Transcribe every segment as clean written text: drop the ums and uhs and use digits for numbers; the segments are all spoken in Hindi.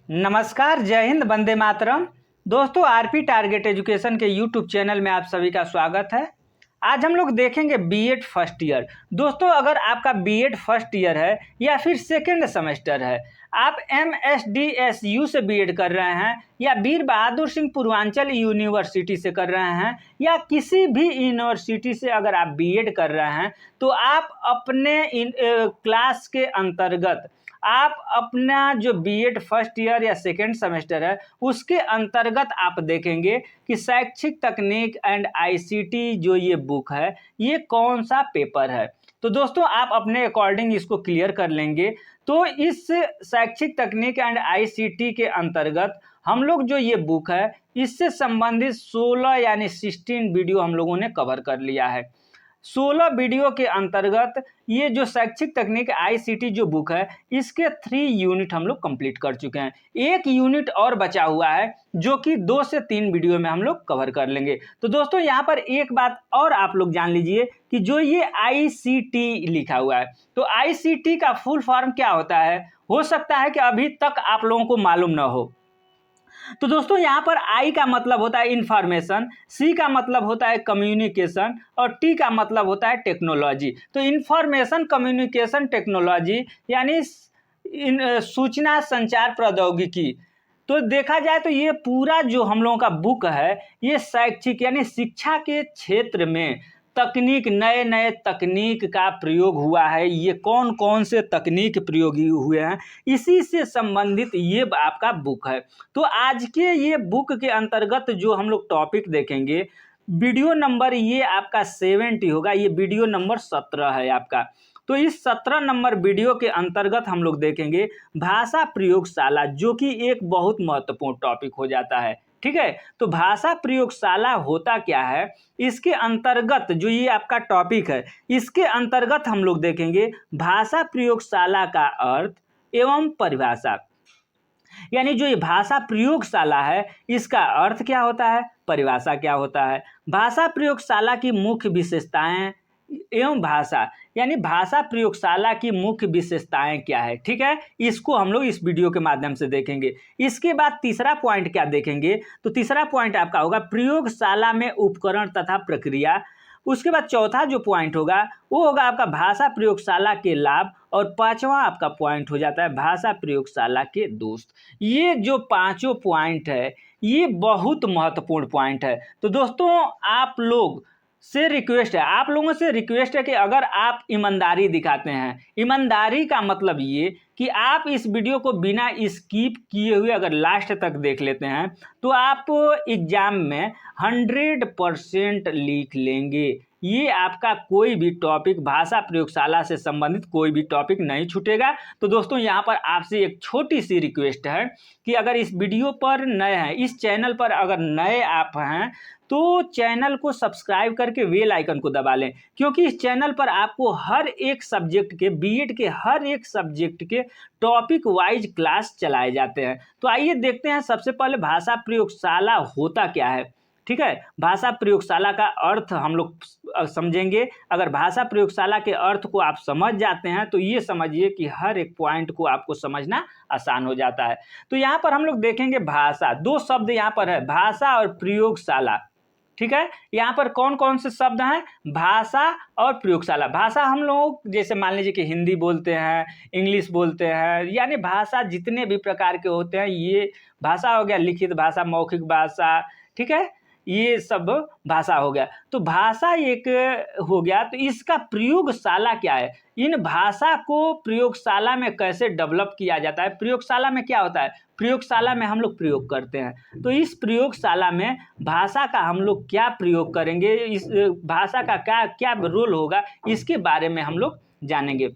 नमस्कार, जय हिंद, वंदे मातरम। दोस्तों, आरपी टारगेट एजुकेशन के यूट्यूब चैनल में आप सभी का स्वागत है। आज हम लोग देखेंगे बीएड फर्स्ट ईयर। दोस्तों, अगर आपका बीएड फर्स्ट ईयर है या फिर सेकेंड सेमेस्टर है, आप एमएसडीएसयू से बीएड कर रहे हैं या वीर बहादुर सिंह पूर्वांचल यूनिवर्सिटी से कर रहे हैं या किसी भी यूनिवर्सिटी से अगर आप बीएड कर रहे हैं, तो आप अपने क्लास के अंतर्गत आप अपना जो बीएड फर्स्ट ईयर या सेकेंड सेमेस्टर है उसके अंतर्गत आप देखेंगे कि शैक्षिक तकनीक एंड आईसीटी जो ये बुक है ये कौन सा पेपर है। तो दोस्तों, आप अपने अकॉर्डिंग इसको क्लियर कर लेंगे। तो इस शैक्षिक तकनीक एंड आईसीटी के अंतर्गत हम लोग जो ये बुक है इससे संबंधित 16 यानी 16 वीडियो हम लोगों ने कवर कर लिया है। 16 वीडियो के अंतर्गत ये जो शैक्षिक तकनीक आईसीटी जो बुक है इसके 3 यूनिट हम लोग कंप्लीट कर चुके हैं। एक यूनिट और बचा हुआ है जो कि 2 से 3 वीडियो में हम लोग कवर कर लेंगे। तो दोस्तों, यहाँ पर एक बात और आप लोग जान लीजिए कि जो ये आईसीटी लिखा हुआ है, तो आईसीटी का फुल फॉर्म क्या होता है, हो सकता है कि अभी तक आप लोगों को मालूम ना हो। तो दोस्तों, यहाँ पर आई का मतलब होता है इंफॉर्मेशन, सी का मतलब होता है कम्युनिकेशन और टी का मतलब होता है टेक्नोलॉजी। तो इंफॉर्मेशन कम्युनिकेशन टेक्नोलॉजी यानी सूचना संचार प्रौद्योगिकी। तो देखा जाए तो ये पूरा जो हम लोगों का बुक है ये शैक्षिक यानी शिक्षा के क्षेत्र में तकनीक, नए नए तकनीक का प्रयोग हुआ है। ये कौन कौन से तकनीक प्रयोग हुए हैं इसी से संबंधित ये आपका बुक है। तो आज के ये बुक के अंतर्गत जो हम लोग टॉपिक देखेंगे, वीडियो नंबर ये आपका 70 होगा, ये वीडियो नंबर 17 है आपका। तो इस 17 नंबर वीडियो के अंतर्गत हम लोग देखेंगे भाषा प्रयोगशाला, जो कि एक बहुत महत्वपूर्ण टॉपिक हो जाता है। ठीक है, तो भाषा प्रयोगशाला होता क्या है, इसके अंतर्गत जो ये आपका टॉपिक है इसके अंतर्गत हम लोग देखेंगे भाषा प्रयोगशाला का अर्थ एवं परिभाषा। यानी जो ये भाषा प्रयोगशाला है इसका अर्थ क्या होता है, परिभाषा क्या होता है, भाषा प्रयोगशाला की मुख्य विशेषताएं एवं भाषा यानी भाषा प्रयोगशाला की मुख्य विशेषताएं क्या है। ठीक है, इसको हम लोग इस वीडियो के माध्यम से देखेंगे। इसके बाद तीसरा पॉइंट क्या देखेंगे, तो तीसरा पॉइंट आपका होगा प्रयोगशाला में उपकरण तथा प्रक्रिया। उसके बाद चौथा जो पॉइंट होगा वो होगा आपका भाषा प्रयोगशाला के लाभ और पांचवा आपका पॉइंट हो जाता है भाषा प्रयोगशाला के दोस्त। ये जो पांचों पॉइंट है ये बहुत महत्वपूर्ण पॉइंट है। तो दोस्तों, आप लोग से रिक्वेस्ट है, आप लोगों से रिक्वेस्ट है कि अगर आप ईमानदारी दिखाते हैं, ईमानदारी का मतलब ये कि आप इस वीडियो को बिना स्किप किए हुए अगर लास्ट तक देख लेते हैं तो आप एग्जाम में 100% लिख लेंगे। ये आपका कोई भी टॉपिक भाषा प्रयोगशाला से संबंधित कोई भी टॉपिक नहीं छूटेगा। तो दोस्तों, यहाँ पर आपसे एक छोटी सी रिक्वेस्ट है कि अगर इस वीडियो पर नए हैं, इस चैनल पर अगर नए आप हैं तो चैनल को सब्सक्राइब करके बेल आइकन को दबा लें, क्योंकि इस चैनल पर आपको हर एक सब्जेक्ट के, बीएड के हर एक सब्जेक्ट के टॉपिक वाइज क्लास चलाए जाते हैं। तो आइए देखते हैं सबसे पहले भाषा प्रयोगशाला होता क्या है। ठीक है, भाषा प्रयोगशाला का अर्थ हम लोग समझेंगे। अगर भाषा प्रयोगशाला के अर्थ को आप समझ जाते हैं तो ये समझिए कि हर एक पॉइंट को आपको समझना आसान हो जाता है। तो यहाँ पर हम लोग देखेंगे भाषा, 2 शब्द यहाँ पर है, भाषा और प्रयोगशाला। ठीक है, यहाँ पर कौन कौन से शब्द हैं, भाषा और प्रयोगशाला। भाषा हम लोग जैसे मान लीजिए कि हिंदी बोलते हैं, इंग्लिश बोलते हैं, यानी भाषा जितने भी प्रकार के होते हैं ये भाषा हो गया, लिखित भाषा, मौखिक भाषा, ठीक है, ये सब भाषा हो गया। तो भाषा एक हो गया। तो इसका प्रयोगशाला क्या है, इन भाषा को प्रयोगशाला में कैसे डेवलप किया जाता है, प्रयोगशाला में क्या होता है, प्रयोगशाला में हम लोग प्रयोग करते हैं। तो इस प्रयोगशाला में भाषा का हम लोग क्या प्रयोग करेंगे, इस भाषा का क्या क्या रोल होगा, इसके बारे में हम लोग जानेंगे।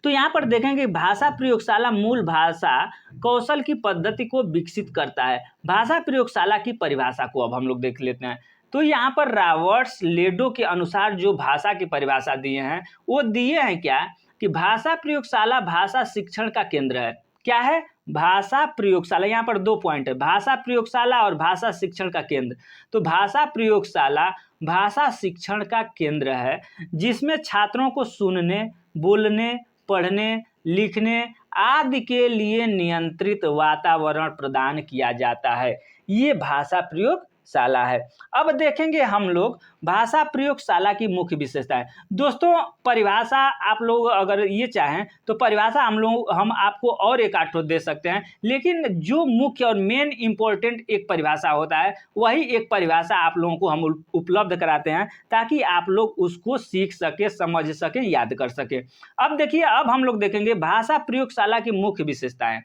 तो यहाँ पर देखेंगे भाषा प्रयोगशाला मूल भाषा कौशल की पद्धति को विकसित करता है। भाषा प्रयोगशाला की परिभाषा को अब हम लोग देख लेते हैं। तो यहाँ पर रॉबर्ट्स लेडो के अनुसार जो भाषा की परिभाषा दिए हैं वो दिए हैं क्या, कि भाषा प्रयोगशाला भाषा शिक्षण का केंद्र है। क्या है, भाषा प्रयोगशाला। यहाँ पर 2 पॉइंट है, भाषा प्रयोगशाला और भाषा शिक्षण का केंद्र। तो भाषा प्रयोगशाला भाषा शिक्षण का केंद्र है जिसमें छात्रों को सुनने, बोलने, पढ़ने, लिखने आदि के लिए नियंत्रित वातावरण प्रदान किया जाता है। ये भाषा प्रयोगशाला है। अब देखेंगे हम लोग भाषा प्रयोगशाला की मुख्य विशेषताएं। दोस्तों परिभाषा आप लोग अगर ये चाहें तो परिभाषा हम आपको और एक आठ दे सकते हैं, लेकिन जो मुख्य और मेन इंपॉर्टेंट एक परिभाषा होता है वही एक परिभाषा आप लोगों को हम उपलब्ध कराते हैं ताकि आप लोग उसको सीख सके, समझ सकें, याद कर सकें। अब देखिए, अब हम लोग देखेंगे भाषा प्रयोगशाला की मुख्य विशेषताएं।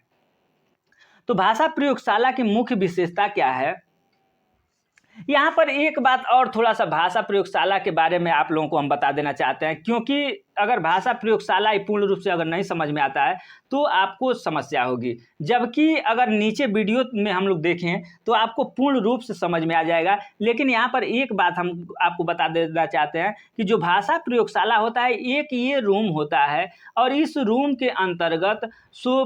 तो भाषा प्रयोगशाला की मुख्य विशेषता क्या है, यहाँ पर एक बात और थोड़ा सा भाषा प्रयोगशाला के बारे में आप लोगों को हम बता देना चाहते हैं, क्योंकि अगर भाषा प्रयोगशाला पूर्ण रूप से अगर नहीं समझ में आता है तो आपको समस्या होगी, जबकि अगर नीचे वीडियो में हम लोग देखें तो आपको पूर्ण रूप से समझ में आ जाएगा। लेकिन यहाँ पर एक बात हम आपको बता देना चाहते हैं कि जो भाषा प्रयोगशाला होता है एक ये रूम होता है और इस रूम के अंतर्गत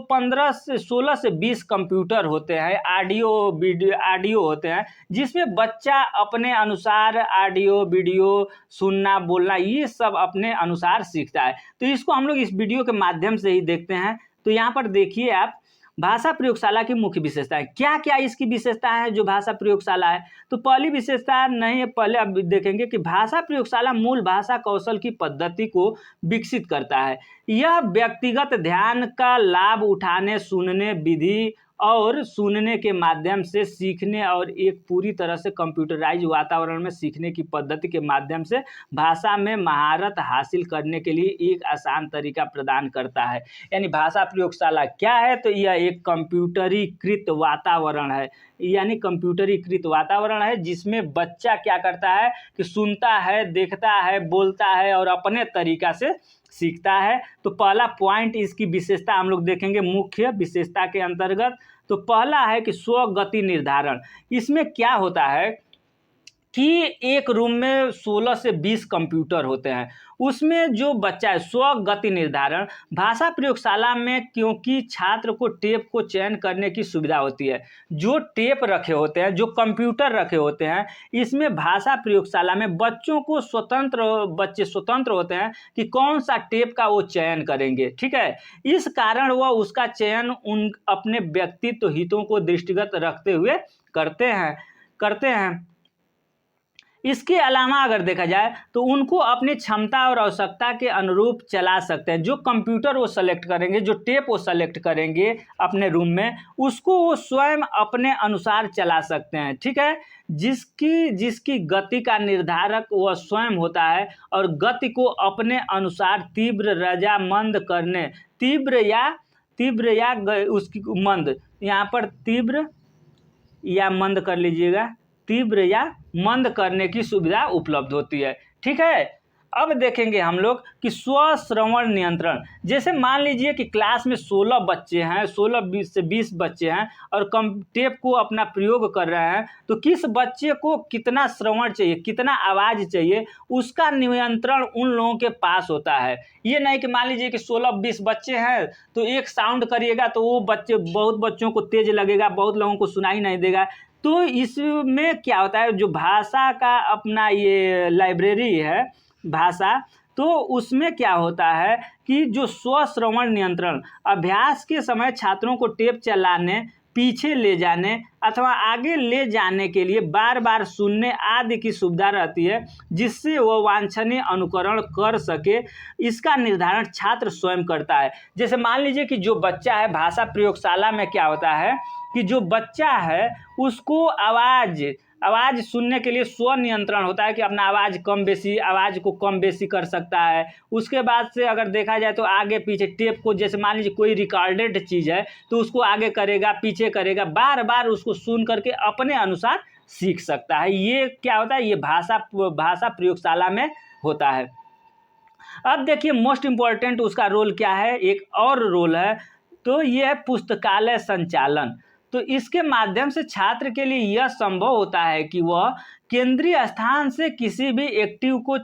15 से 16 से 20 कंप्यूटर होते हैं, ऑडियो होते हैं, जिसमें बच्चा अपने अनुसार ऑडियो वीडियो सुनना बोलना ये सब अपने अनुसार सीखता है। तो इसको हम लोग इस वीडियो के माध्यम से ही देखते हैं। तो यहाँ पर देखिए आप, भाषा प्रयोगशाला की मुख्य विशेषताएं क्या क्या इसकी विशेषता है जो भाषा प्रयोगशाला है। तो पहली विशेषता नहीं, पहले अब देखेंगे कि भाषा प्रयोगशाला मूल भाषा कौशल की पद्धति को विकसित करता है। यह व्यक्तिगत ध्यान का लाभ उठाने, सुनने विधि और सुनने के माध्यम से सीखने और एक पूरी तरह से कंप्यूटराइज वातावरण में सीखने की पद्धति के माध्यम से भाषा में महारत हासिल करने के लिए एक आसान तरीका प्रदान करता है। यानी भाषा प्रयोगशाला क्या है, तो यह एक कंप्यूटरीकृत वातावरण है, यानी कंप्यूटरीकृत वातावरण है जिसमें बच्चा क्या करता है कि सुनता है, देखता है, बोलता है और अपने तरीका से सीखता है। तो पहला पॉइंट इसकी विशेषता हम लोग देखेंगे मुख्य विशेषता के अंतर्गत। तो पहला है कि स्वगति निर्धारण। इसमें क्या होता है कि एक रूम में 16 से 20 कंप्यूटर होते हैं, उसमें जो बच्चा है स्वगति निर्धारण भाषा प्रयोगशाला में, क्योंकि छात्र को टेप को चयन करने की सुविधा होती है, जो टेप रखे होते हैं, जो कंप्यूटर रखे होते हैं, इसमें भाषा प्रयोगशाला में बच्चे स्वतंत्र होते हैं कि कौन सा टेप का वो चयन करेंगे। ठीक है, इस कारण वह उसका चयन उन अपने व्यक्तित्व हितों को दृष्टिगत रखते हुए करते हैं। इसके अलावा अगर देखा जाए तो उनको अपनी क्षमता और आवश्यकता के अनुरूप चला सकते हैं। जो कंप्यूटर वो सेलेक्ट करेंगे, जो टेप वो सेलेक्ट करेंगे अपने रूम में, उसको वो स्वयं अपने अनुसार चला सकते हैं। ठीक है, जिसकी गति का निर्धारक वह स्वयं होता है और गति को अपने अनुसार तीव्र, रजामंद करने, तीव्र या उसकी मंद, यहाँ पर तीव्र या मंद कर लीजिएगा, तीव्र या मंद करने की सुविधा उपलब्ध होती है। ठीक है, अब देखेंगे हम लोग कि स्वश्रवण नियंत्रण। जैसे मान लीजिए कि क्लास में 16 बच्चे हैं, 16 से 20 बच्चे हैं और टेप को अपना प्रयोग कर रहे हैं, तो किस बच्चे को कितना श्रवण चाहिए, कितना आवाज़ चाहिए, उसका नियंत्रण उन लोगों के पास होता है। ये नहीं कि मान लीजिए कि 16-20 बच्चे हैं तो एक साउंड करिएगा तो वो बहुत बच्चों को तेज लगेगा, बहुत लोगों को सुनाई नहीं देगा। तो इसमें क्या होता है, जो भाषा का अपना ये लाइब्रेरी है भाषा, तो उसमें क्या होता है कि जो स्वश्रवण नियंत्रण अभ्यास के समय छात्रों को टेप चलाने, पीछे ले जाने अथवा आगे ले जाने के लिए बार बार सुनने आदि की सुविधा रहती है, जिससे वह वांछनीय अनुकरण कर सके। इसका निर्धारण छात्र स्वयं करता है। जैसे मान लीजिए कि जो बच्चा है, भाषा प्रयोगशाला में क्या होता है कि जो बच्चा है उसको आवाज़ सुनने के लिए स्व नियंत्रण होता है कि अपना आवाज़ को कम बेसी कर सकता है। उसके बाद से अगर देखा जाए तो आगे पीछे टेप को, जैसे मान लीजिए कोई रिकॉर्डेड चीज़ है तो उसको आगे करेगा, पीछे करेगा, बार बार उसको सुन करके अपने अनुसार सीख सकता है। ये क्या होता है, ये भाषा प्रयोगशाला में होता है। अब देखिए मोस्ट इम्पॉर्टेंट उसका रोल क्या है, एक और रोल है, तो ये है पुस्तकालय संचालन। तो इसके माध्यम से छात्र के लिए यह संभव होता है कि वह केंद्रीय स्थान से किसी भी एक्टिव को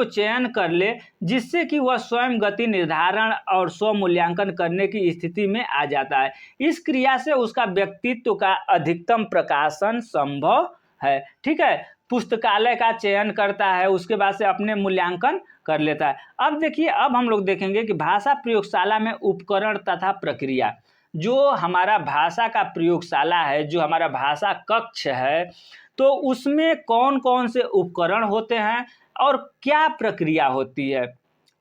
चयन कर ले, जिससे कि वह स्वयं गति निर्धारण और स्व मूल्यांकन करने की स्थिति में आ जाता है। इस क्रिया से उसका व्यक्तित्व का अधिकतम प्रकाशन संभव है। ठीक है, पुस्तकालय का चयन करता है, उसके बाद से अपने मूल्यांकन कर लेता है। अब देखिए, अब हम लोग देखेंगे कि भाषा प्रयोगशाला में उपकरण तथा प्रक्रिया। जो हमारा भाषा का प्रयोगशाला है, जो हमारा भाषा कक्ष है, तो उसमें कौन कौन से उपकरण होते हैं और क्या प्रक्रिया होती है।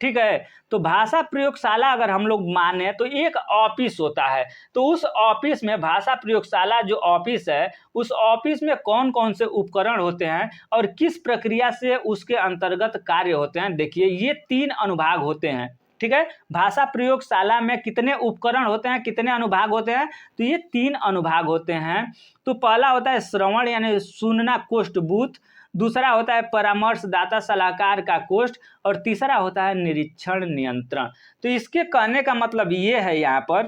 ठीक है, तो भाषा प्रयोगशाला अगर हम लोग माने तो एक ऑफिस होता है। तो उस ऑफिस में, भाषा प्रयोगशाला जो ऑफिस है, उस ऑफिस में कौन कौन से उपकरण होते हैं और किस प्रक्रिया से उसके अंतर्गत कार्य होते हैं। देखिए, ये 3 अनुभाग होते हैं। ठीक है, भाषा प्रयोगशाला में कितने उपकरण होते हैं, कितने अनुभाग होते हैं, तो ये 3 अनुभाग होते हैं। तो पहला होता है श्रवण यानी सुनना कोष्ठ बूथ, दूसरा होता है परामर्शदाता सलाहकार का कोष्ठ, और तीसरा होता है निरीक्षण नियंत्रण। तो इसके कहने का मतलब ये है यहाँ पर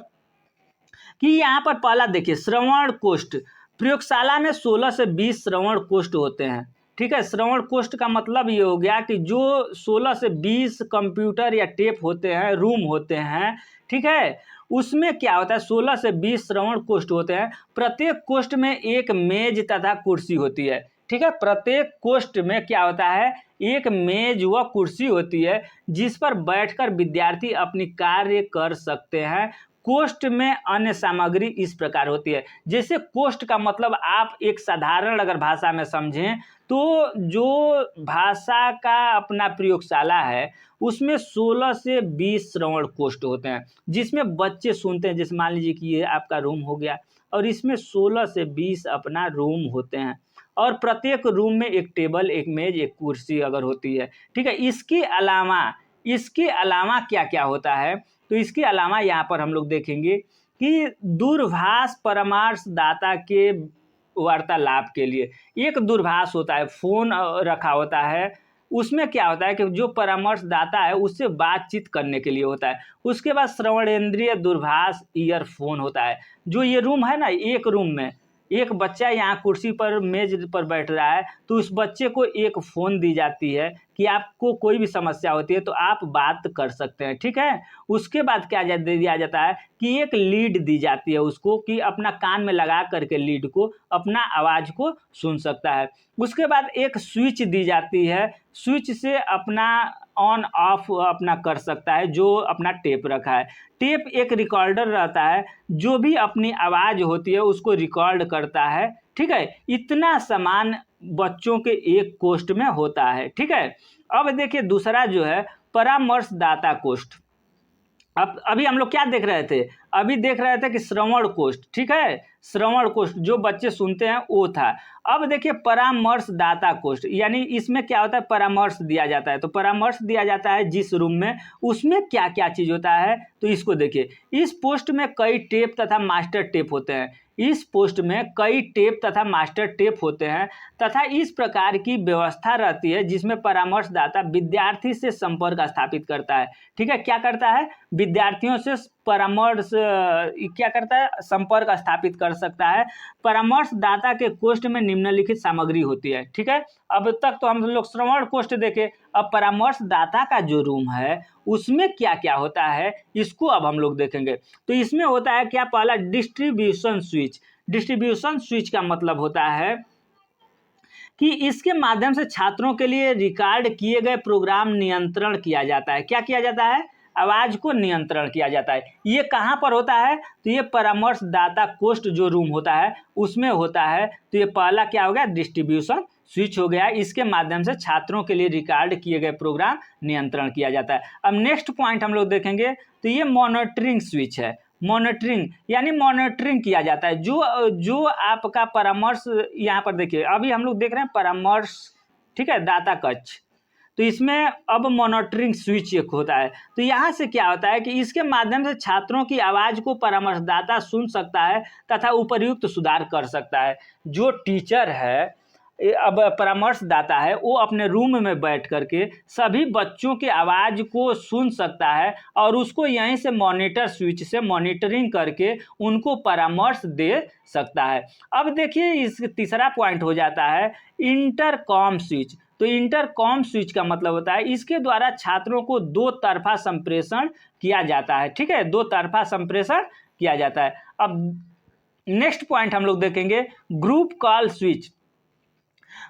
कि यहाँ पर पहला देखिए, श्रवण कोष्ठ। प्रयोगशाला में 16 से 20 श्रवण कोष्ठ होते हैं। ठीक है, श्रवण कोष्ठ का मतलब ये हो गया कि जो 16 से 20 कंप्यूटर या टेप होते हैं, रूम होते हैं, ठीक है, उसमें क्या होता है, 16 से 20 श्रवण कोष्ठ होते हैं। प्रत्येक कोष्ठ में एक मेज तथा कुर्सी होती है। ठीक है, प्रत्येक कोष्ठ में क्या होता है, एक मेज व कुर्सी होती है जिस पर बैठकर विद्यार्थी अपनी कार्य कर सकते हैं। कोष्ठ में अन्य सामग्री इस प्रकार होती है। जैसे कोष्ठ का मतलब आप एक साधारण अगर भाषा में समझें तो जो भाषा का अपना प्रयोगशाला है उसमें 16 से 20 श्रवण कोष्ठ होते हैं जिसमें बच्चे सुनते हैं। जैसे मान लीजिए कि ये आपका रूम हो गया और इसमें 16 से 20 अपना रूम होते हैं और प्रत्येक रूम में एक टेबल, एक मेज, एक कुर्सी अगर होती है। ठीक है, इसके अलावा क्या क्या होता है, तो इसके अलावा यहाँ पर हम लोग देखेंगे कि दूरभाष परामर्शदाता के वार्तालाप के लिए एक दूरभाष होता है, फोन रखा होता है। उसमें क्या होता है कि जो परामर्शदाता है उससे बातचीत करने के लिए होता है। उसके बाद श्रवणेंद्रिय दूरभाष ईयरफोन होता है। जो ये रूम है ना, एक रूम में एक बच्चा यहाँ कुर्सी पर, मेज पर बैठ रहा है, तो उस बच्चे को एक फ़ोन दी जाती है कि आपको कोई भी समस्या होती है तो आप बात कर सकते हैं। ठीक है, उसके बाद क्या दे दिया जाता है कि एक लीड दी जाती है उसको कि अपना कान में लगा करके लीड को अपना आवाज़ को सुन सकता है। उसके बाद एक स्विच दी जाती है, स्विच से अपना ऑन ऑफ अपना कर सकता है जो अपना टेप रखा है। टेप एक रिकॉर्डर रहता है जो भी अपनी आवाज़ होती है उसको रिकॉर्ड करता है। ठीक है, इतना सामान बच्चों के एक कोष्ठ में होता है। ठीक है, अब देखिए दूसरा जो है परामर्शदाता कोष्ठ। अब अभी हम लोग क्या देख रहे थे, अभी देख रहे थे कि श्रवण कोष्ठ। ठीक है, श्रवण कोष्ठ जो बच्चे सुनते हैं वो था। अब देखिए परामर्शदाता कोष्ठ, यानी इसमें क्या होता है, परामर्श दिया जाता है। तो परामर्श दिया जाता है जिस रूम में, उसमें क्या क्या चीज़ होता है, तो इसको देखिए। इस पोस्ट में कई टेप तथा मास्टर टेप होते हैं। इस पोस्ट में कई टेप तथा मास्टर टेप होते हैं तथा इस प्रकार की व्यवस्था रहती है जिसमें परामर्शदाता विद्यार्थी से संपर्क स्थापित करता है। ठीक है, क्या करता है, विद्यार्थियों से परामर्श क्या करता है, संपर्क स्थापित कर सकता है। परामर्शदाता के कोष्ठ में निम्नलिखित सामग्री होती है। ठीक है, अब तक तो हम लोग श्रवण कोष्ठ देखे, अब परामर्शदाता का जो रूम है उसमें क्या क्या होता है इसको अब हम लोग देखेंगे। तो इसमें होता है क्या, पहला डिस्ट्रीब्यूशन स्विच। डिस्ट्रीब्यूशन स्विच का मतलब होता है कि इसके माध्यम से छात्रों के लिए रिकॉर्ड किए गए प्रोग्राम नियंत्रण किया जाता है। क्या किया जाता है, आवाज़ को नियंत्रण किया जाता है। ये कहाँ पर होता है, तो ये परामर्शदाता कोष्ठ जो रूम होता है उसमें होता है। तो ये पहला क्या हो गया, डिस्ट्रीब्यूशन स्विच हो गया। इसके माध्यम से छात्रों के लिए रिकॉर्ड किए गए प्रोग्राम नियंत्रण किया जाता है। अब नेक्स्ट पॉइंट हम लोग देखेंगे तो ये मॉनिटरिंग स्विच है। मॉनिटरिंग यानी मॉनिटरिंग किया जाता है जो आपका परामर्श, यहाँ पर देखिए अभी हम लोग देख रहे हैं परामर्श, ठीक है, दाता कक्ष। तो इसमें अब मॉनिटरिंग स्विच एक होता है। तो यहाँ से क्या होता है कि इसके माध्यम से छात्रों की आवाज़ को परामर्शदाता सुन सकता है तथा उपयुक्त सुधार कर सकता है। जो टीचर है, अब परामर्शदाता है, वो अपने रूम में बैठ करके सभी बच्चों की आवाज़ को सुन सकता है और उसको यहीं से मॉनिटर स्विच से मॉनिटरिंग करके उनको परामर्श दे सकता है। अब देखिए इस तीसरा पॉइंट हो जाता है इंटरकॉम स्विच। तो इंटरकॉम स्विच का मतलब होता है इसके द्वारा छात्रों को दो तरफा संप्रेषण किया जाता है। ठीक है, दो तरफा संप्रेषण किया जाता है। अब नेक्स्ट पॉइंट हम लोग देखेंगे group call switch.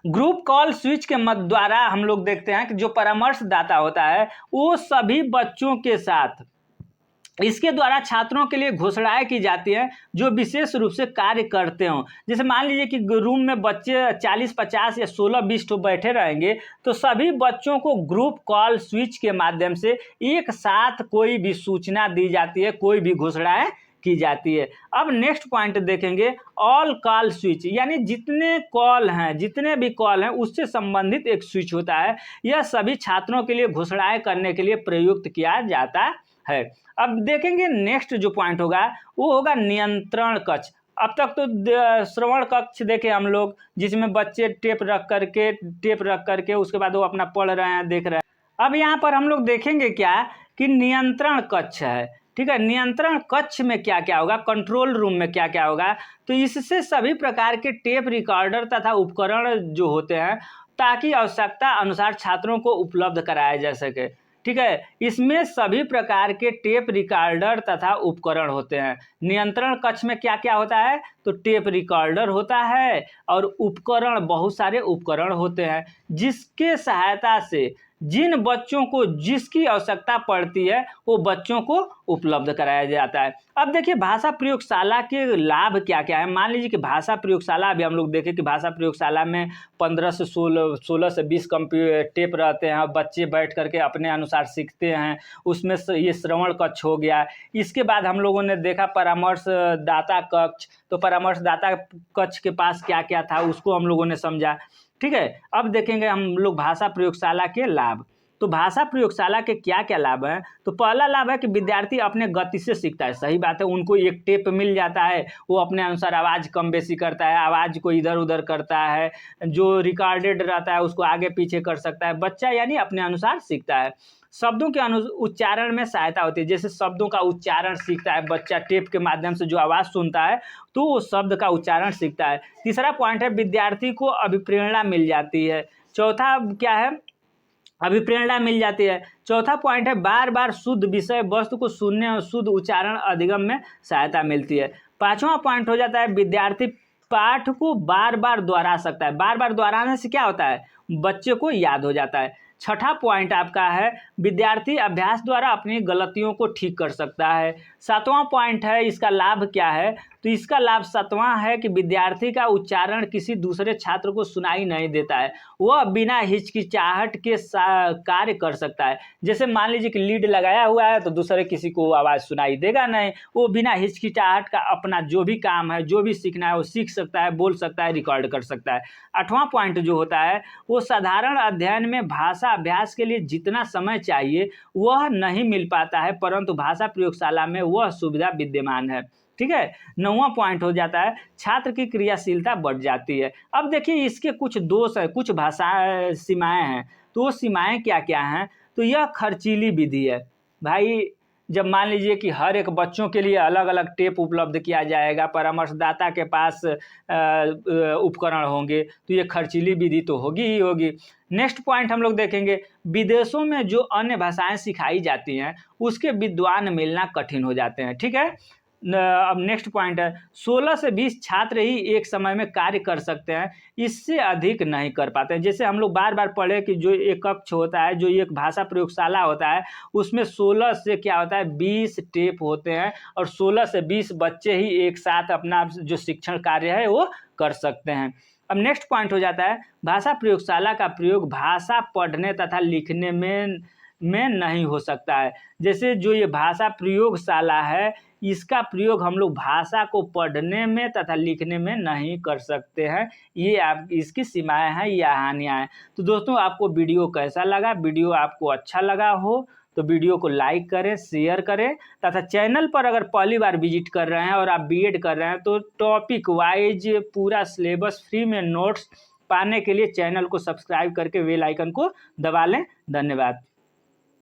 Group call switch के मद द्वारा हम लोग देखते हैं कि जो परामर्शदाता होता है वो सभी बच्चों के साथ इसके द्वारा छात्रों के लिए घोषणाएं की जाती हैं जो विशेष रूप से कार्य करते हों। जैसे मान लीजिए कि रूम में बच्चे 40-50 या 16-20 तो बैठे रहेंगे, तो सभी बच्चों को ग्रुप कॉल स्विच के माध्यम से एक साथ कोई भी सूचना दी जाती है, कोई भी घोषणाएं की जाती है। अब नेक्स्ट पॉइंट देखेंगे, ऑल कॉल स्विच, यानी जितने भी कॉल हैं उससे संबंधित एक स्विच होता है। यह सभी छात्रों के लिए घोषणाएं करने के लिए प्रयुक्त किया जाता है। अब देखेंगे नेक्स्ट जो पॉइंट होगा वो होगा नियंत्रण कक्ष। अब तक तो श्रवण कक्ष देखे हम लोग, जिसमें बच्चे टेप रख करके उसके बाद वो अपना पढ़ रहे हैं, देख रहे हैं। अब यहाँ पर हम लोग देखेंगे क्या कि नियंत्रण कक्ष है, ठीक है। नियंत्रण कक्ष में क्या क्या होगा, कंट्रोल रूम में क्या क्या होगा, तो इससे सभी प्रकार के टेप रिकॉर्डर तथा उपकरण जो होते हैं ताकि आवश्यकता अनुसार छात्रों को उपलब्ध कराया जा सके, ठीक है। इसमें सभी प्रकार के टेप रिकॉर्डर तथा उपकरण होते हैं। नियंत्रण कक्ष में क्या क्या होता है, तो टेप रिकॉर्डर होता है और उपकरण, बहुत सारे उपकरण होते हैं जिसके सहायता से जिन बच्चों को जिसकी आवश्यकता पड़ती है वो बच्चों को उपलब्ध कराया जाता है। अब देखिए भाषा प्रयोगशाला के लाभ क्या क्या है। मान लीजिए कि भाषा प्रयोगशाला, अभी हम लोग देखें कि भाषा प्रयोगशाला में 15 से 16 से 20 टेप रहते हैं, बच्चे बैठ करके अपने अनुसार सीखते हैं। उसमें ये श्रवण कक्ष हो गया। इसके बाद हम लोगों ने देखा परामर्शदाता कक्ष, तो परामर्शदाता कक्ष के पास क्या क्या था उसको हम लोगों ने समझा, ठीक है। अब देखेंगे हम लोग भाषा प्रयोगशाला के लाभ। तो भाषा प्रयोगशाला के क्या क्या लाभ हैं, तो पहला लाभ है कि विद्यार्थी अपने गति से सीखता है। सही बात है, उनको एक टेप मिल जाता है, वो अपने अनुसार आवाज़ कम बेसी करता है, आवाज़ को इधर उधर करता है, जो रिकॉर्डेड रहता है उसको आगे पीछे कर सकता है बच्चा, यानी अपने अनुसार सीखता है। शब्दों के उच्चारण में सहायता होती है, जैसे शब्दों का उच्चारण सीखता है बच्चा, टेप के माध्यम से जो आवाज़ सुनता है तो वो शब्द का उच्चारण सीखता है। तीसरा पॉइंट है विद्यार्थी को अभिप्रेरणा मिल जाती है। चौथा क्या है, अभिप्रेरणा मिल जाती है। चौथा पॉइंट है बार बार शुद्ध विषय वस्तु को सुनने और शुद्ध उच्चारण अधिगम में सहायता मिलती है। पांचवा पॉइंट हो जाता है विद्यार्थी पाठ को बार बार दोहरा सकता है। बार बार दोहराने से क्या होता है, बच्चे को याद हो जाता है। छठा पॉइंट आपका है विद्यार्थी अभ्यास द्वारा अपनी गलतियों को ठीक कर सकता है। सातवां पॉइंट है इसका लाभ क्या है, तो इसका लाभ सातवां है कि विद्यार्थी का उच्चारण किसी दूसरे छात्र को सुनाई नहीं देता है, वह बिना हिचकिचाहट के कार्य कर सकता है। जैसे मान लीजिए कि लीड लगाया हुआ है तो दूसरे किसी को आवाज़ सुनाई देगा नहीं, वो बिना हिचकिचाहट का अपना जो भी काम है, जो भी सीखना है वो सीख सकता है, बोल सकता है, रिकॉर्ड कर सकता है। आठवां पॉइंट जो होता है वो साधारण अध्ययन में भाषा अभ्यास के लिए जितना समय चाहिए वह नहीं मिल पाता है, परंतु भाषा प्रयोगशाला में वह सुविधा विद्यमान है, ठीक है। नौवां पॉइंट हो जाता है छात्र की क्रियाशीलता बढ़ जाती है। अब देखिए इसके कुछ दोष है, कुछ भाषा सीमाएं हैं, तो वो सीमाएं क्या क्या हैं, तो यह खर्चीली विधि है भाई। जब मान लीजिए कि हर एक बच्चों के लिए अलग अलग टेप उपलब्ध किया जाएगा, परामर्शदाता के पास उपकरण होंगे, तो ये खर्चीली विधि तो होगी ही होगी। नेक्स्ट पॉइंट हम लोग देखेंगे विदेशों में जो अन्य भाषाएं सिखाई जाती हैं उसके विद्वान मिलना कठिन हो जाते हैं, ठीक है। अब नेक्स्ट पॉइंट है 16 से 20 छात्र ही एक समय में कार्य कर सकते हैं, इससे अधिक नहीं कर पाते हैं। जैसे हम लोग बार बार पढ़े कि जो एक कक्ष होता है, जो एक भाषा प्रयोगशाला होता है, उसमें 16 से क्या होता है 20 टेप होते हैं और 16 से 20 बच्चे ही एक साथ अपना जो शिक्षण कार्य है वो कर सकते हैं। अब नेक्स्ट पॉइंट हो जाता है भाषा प्रयोगशाला का प्रयोग भाषा पढ़ने तथा लिखने में नहीं हो सकता है। जैसे जो ये भाषा प्रयोगशाला है इसका प्रयोग हम लोग भाषा को पढ़ने में तथा लिखने में नहीं कर सकते हैं। ये आप इसकी सीमाएं हैं या हानियाँ हैं। तो दोस्तों आपको वीडियो कैसा लगा, वीडियो आपको अच्छा लगा हो तो वीडियो को लाइक करें, शेयर करें तथा चैनल पर अगर पहली बार विजिट कर रहे हैं और आप बीएड कर रहे हैं तो टॉपिक वाइज पूरा सिलेबस फ्री में नोट्स पाने के लिए चैनल को सब्सक्राइब करके बेल आइकन को दबा लें। धन्यवाद।